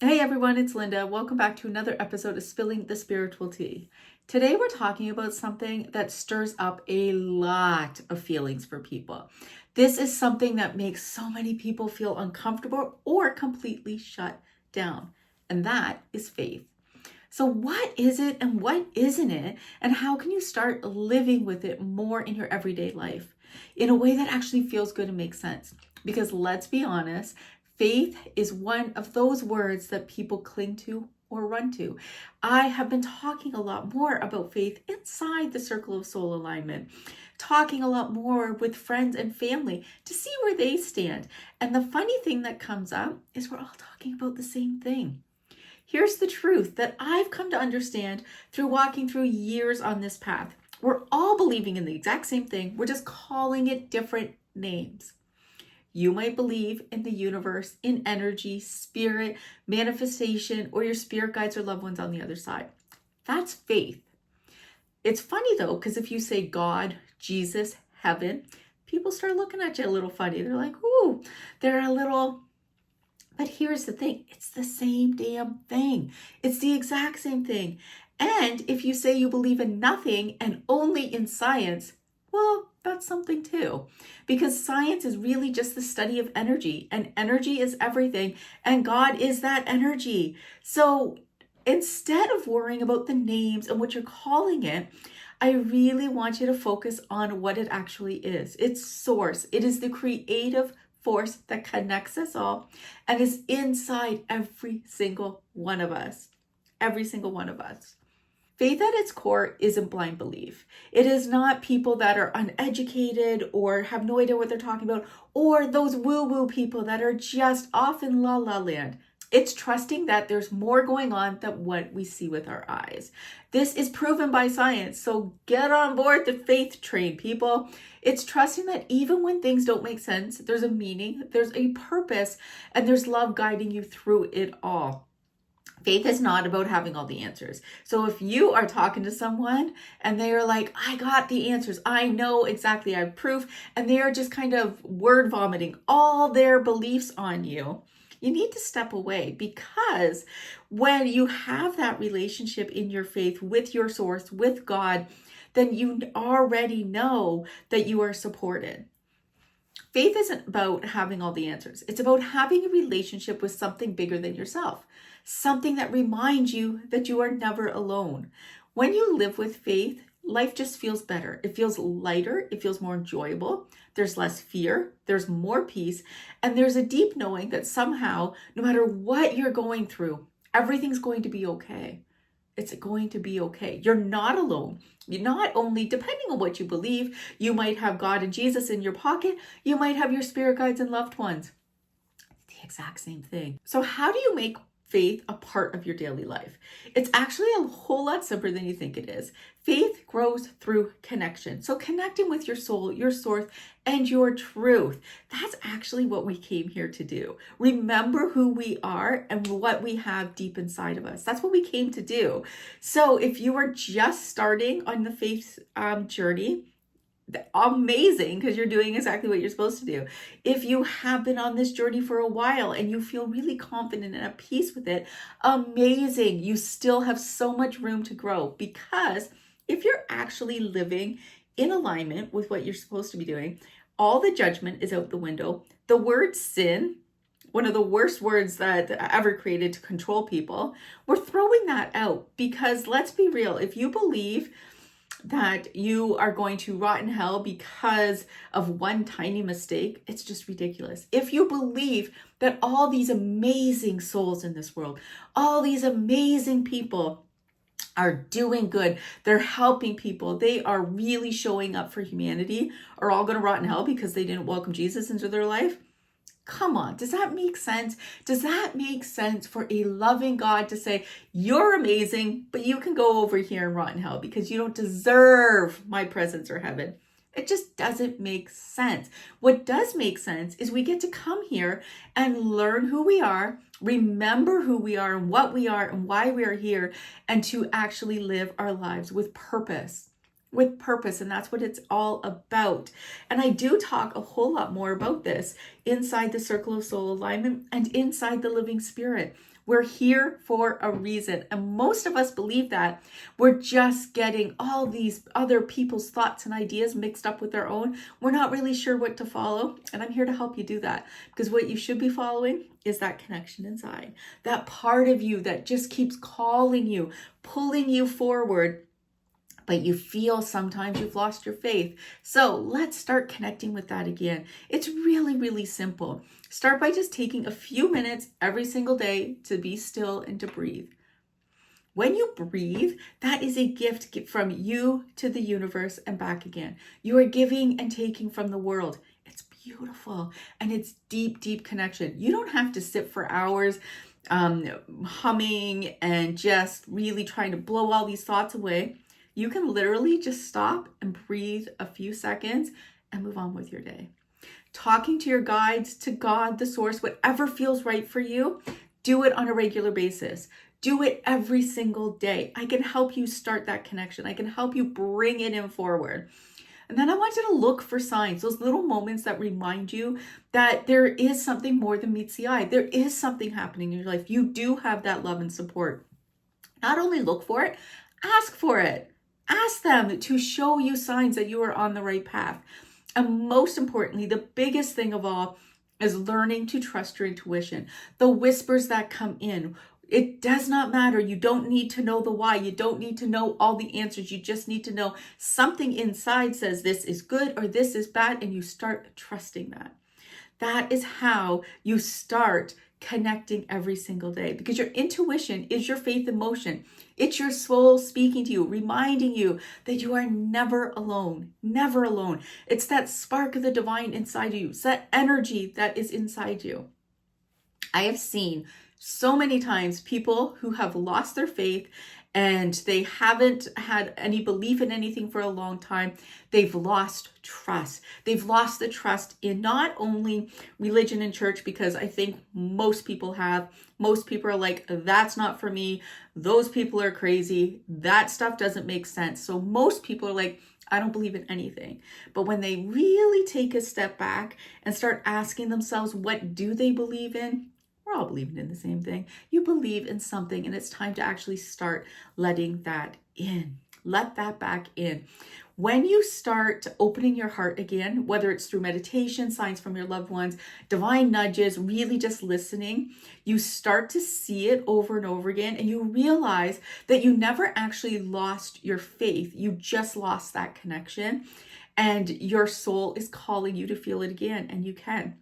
Hey everyone, it's Linda. Welcome back to another episode of Spilling the Spiritual Tea. Today we're talking about something that stirs up a lot of feelings for people. This is something that makes so many people feel uncomfortable or completely shut down, and that is faith. So what is it and what isn't it, and how can you start living with it more in your everyday life in a way that actually feels good and makes sense? Because let's be honest, faith is one of those words that people cling to or run to. I have been talking a lot more about faith inside the Circle of Soul Alignment, talking a lot more with friends and family to see where they stand. And the funny thing that comes up is we're all talking about the same thing. Here's the truth that I've come to understand through walking through years on this path. We're all believing in the exact same thing. We're just calling it different names. You might believe in the universe, in energy, spirit, manifestation, or your spirit guides or loved ones on the other side. That's faith. It's funny though, because if you say God, Jesus, heaven, people start looking at you a little funny. They're like, ooh, they're a little... But here's the thing, it's the same damn thing. It's the exact same thing. And if you say you believe in nothing and only in science, well, that's something too. Because science is really just the study of energy, and energy is everything, and God is that energy. So instead of worrying about the names and what you're calling it, I really want you to focus on what it actually is. It's source. It is the creative force that connects us all and is inside every single one of us. Every single one of us. Faith at its core isn't blind belief. It is not people that are uneducated or have no idea what they're talking about, or those woo-woo people that are just off in la la land. It's trusting that there's more going on than what we see with our eyes. This is proven by science, so get on board the faith train, people. It's trusting that even when things don't make sense, there's a meaning, there's a purpose, and there's love guiding you through it all. Faith is not about having all the answers. So if you are talking to someone and they are like, I got the answers, I know exactly, I have proof, and they are just kind of word vomiting all their beliefs on you, you need to step away, because when you have that relationship in your faith with your source, with God, then you already know that you are supported. Faith isn't about having all the answers. It's about having a relationship with something bigger than yourself, something that reminds you that you are never alone. When you live with faith, life just feels better. It feels lighter. It feels more enjoyable. There's less fear. There's more peace. And there's a deep knowing that somehow, no matter what you're going through, everything's going to be okay. It's going to be okay. You're not alone. You're not only, depending on what you believe, you might have God and Jesus in your pocket. You might have your spirit guides and loved ones. It's the exact same thing. So how do you make faith a part of your daily life? It's actually a whole lot simpler than you think it is. Faith grows through connection. So connecting with your soul, your source, and your truth. That's actually what we came here to do. Remember who we are and what we have deep inside of us. That's what we came to do. So if you are just starting on the faith journey, amazing, because you're doing exactly what you're supposed to do. If you have been on this journey for a while and you feel really confident and at peace with it, amazing. You still have so much room to grow, because if you're actually living in alignment with what you're supposed to be doing, all the judgment is out the window. The word sin, one of the worst words that ever created to control people, we're throwing that out, because let's be real, if you believe that you are going to rot in hell because of one tiny mistake, it's just ridiculous. If you believe that all these amazing souls in this world, all these amazing people are doing good, they're helping people, they are really showing up for humanity, are all going to rot in hell because they didn't welcome Jesus into their life? Come on, does that make sense? Does that make sense for a loving God to say, you're amazing, but you can go over here and rot in hell because you don't deserve my presence or heaven? It just doesn't make sense. What does make sense is we get to come here and learn who we are, remember who we are and what we are and why we are here, and to actually live our lives with purpose. with purpose, and that's what it's all about. And I do talk a whole lot more about this inside the Circle of Soul Alignment and inside the Living Spirit. We're here for a reason, and most of us believe that. We're just getting all these other people's thoughts and ideas mixed up with our own. We're not really sure what to follow, and I'm here to help you do that, because what you should be following is that connection inside, that part of you that just keeps calling you, pulling you forward, but you feel sometimes you've lost your faith. So let's start connecting with that again. It's really, really simple. Start by just taking a few minutes every single day to be still and to breathe. When you breathe, that is a gift from you to the universe and back again. You are giving and taking from the world. It's beautiful, and it's deep, deep connection. You don't have to sit for hours humming and just really trying to blow all these thoughts away. You can literally just stop and breathe a few seconds and move on with your day. Talking to your guides, to God, the source, whatever feels right for you, do it on a regular basis. Do it every single day. I can help you start that connection. I can help you bring it in forward. And then I want you to look for signs, those little moments that remind you that there is something more than meets the eye. There is something happening in your life. You do have that love and support. Not only look for it, ask for it. Ask them to show you signs that you are on the right path. And most importantly, the biggest thing of all is learning to trust your intuition. The whispers that come in. It does not matter. You don't need to know the why. You don't need to know all the answers. You just need to know something inside says this is good or this is bad, and you start trusting that. That is how you start connecting every single day, because your intuition is your faith in motion. It's your soul speaking to you, reminding you that you are never alone, never alone. It's that spark of the divine inside you. It's that energy that is inside you. I have seen so many times people who have lost their faith and they haven't had any belief in anything for a long time. They've lost trust. They've lost the trust in not only religion and church, because I think most people have. Most people are like, that's not for me. Those people are crazy. That stuff doesn't make sense. So most people are like, I don't believe in anything. But when they really take a step back and start asking themselves, what do they believe in? We're all believing in the same thing. You believe in something, and it's time to actually start letting that in. Let that back in. When you start opening your heart again, whether it's through meditation, signs from your loved ones, divine nudges, really just listening, you start to see it over and over again, and you realize that you never actually lost your faith. You just lost that connection, and your soul is calling you to feel it again, and you can.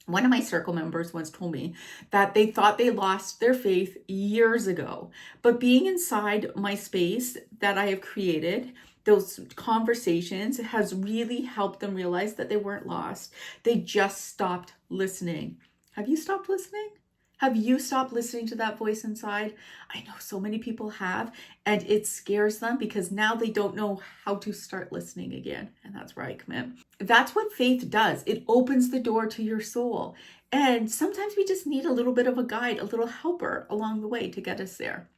One of my circle members once told me that they thought they lost their faith years ago, but being inside my space that I have created, those conversations has really helped them realize that they weren't lost. They just stopped listening. Have you stopped listening? Have you stopped listening to that voice inside? I know so many people have, and it scares them because now they don't know how to start listening again. And that's where I come in. That's what faith does. It opens the door to your soul. And sometimes we just need a little bit of a guide, a little helper along the way to get us there.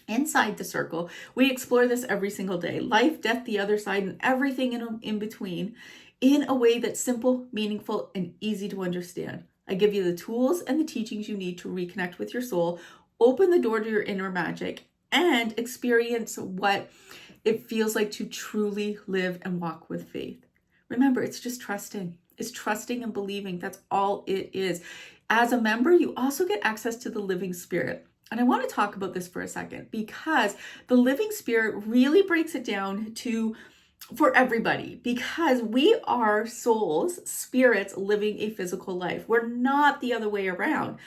Inside the circle, we explore this every single day. Life, death, the other side, and everything in between in a way that's simple, meaningful, and easy to understand. I give you the tools and the teachings you need to reconnect with your soul, open the door to your inner magic, and experience what it feels like to truly live and walk with faith. Remember, it's just trusting. It's trusting and believing. That's all it is. As a member, you also get access to the Living Spirit. And I want to talk about this for a second, because the Living Spirit really breaks it down for everybody, because we are souls, spirits living a physical life. We're not the other way around.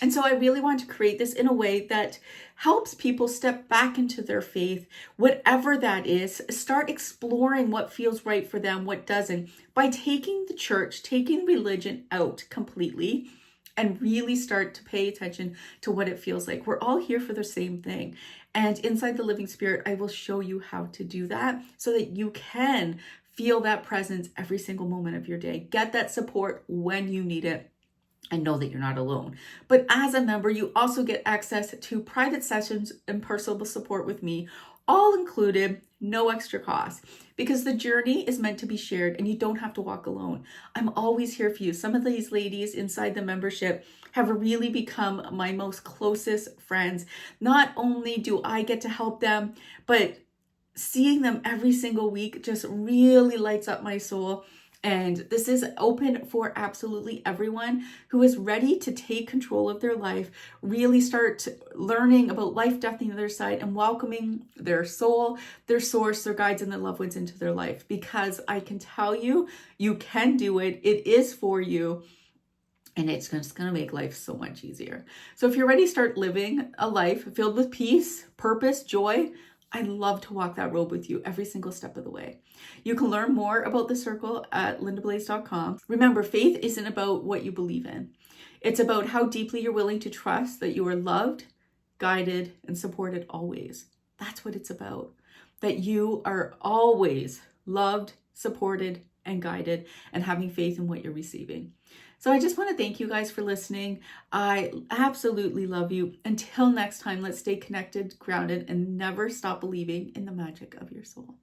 And so I really want to create this in a way that helps people step back into their faith, whatever that is, start exploring what feels right for them, what doesn't, by taking the church, taking religion out completely, and really start to pay attention to what it feels like. We're all here for the same thing. And inside the Living Spirit, I will show you how to do that so that you can feel that presence every single moment of your day. Get that support when you need it, and know that you're not alone. But as a member, you also get access to private sessions and personal support with me, all included no extra cost, because the journey is meant to be shared and you don't have to walk alone. I'm always here for you. Some of these ladies inside the membership have really become my most closest friends. Not only do I get to help them, but seeing them every single week just really lights up my soul. And this is open for absolutely everyone who is ready to take control of their life, really start learning about life, death, and the other side, and welcoming their soul, their source, their guides, and their loved ones into their life. Because I can tell you, you can do it. It is for you. And it's just going to make life so much easier. So if you're ready to start living a life filled with peace, purpose, joy, I'd love to walk that road with you every single step of the way. You can learn more about the circle at lindablaze.com. Remember, faith isn't about what you believe in. It's about how deeply you're willing to trust that you are loved, guided, and supported always. That's what it's about. That you are always loved, supported, and guided, and having faith in what you're receiving. So I just want to thank you guys for listening. I absolutely love you. Until next time, let's stay connected, grounded, and never stop believing in the magic of your soul.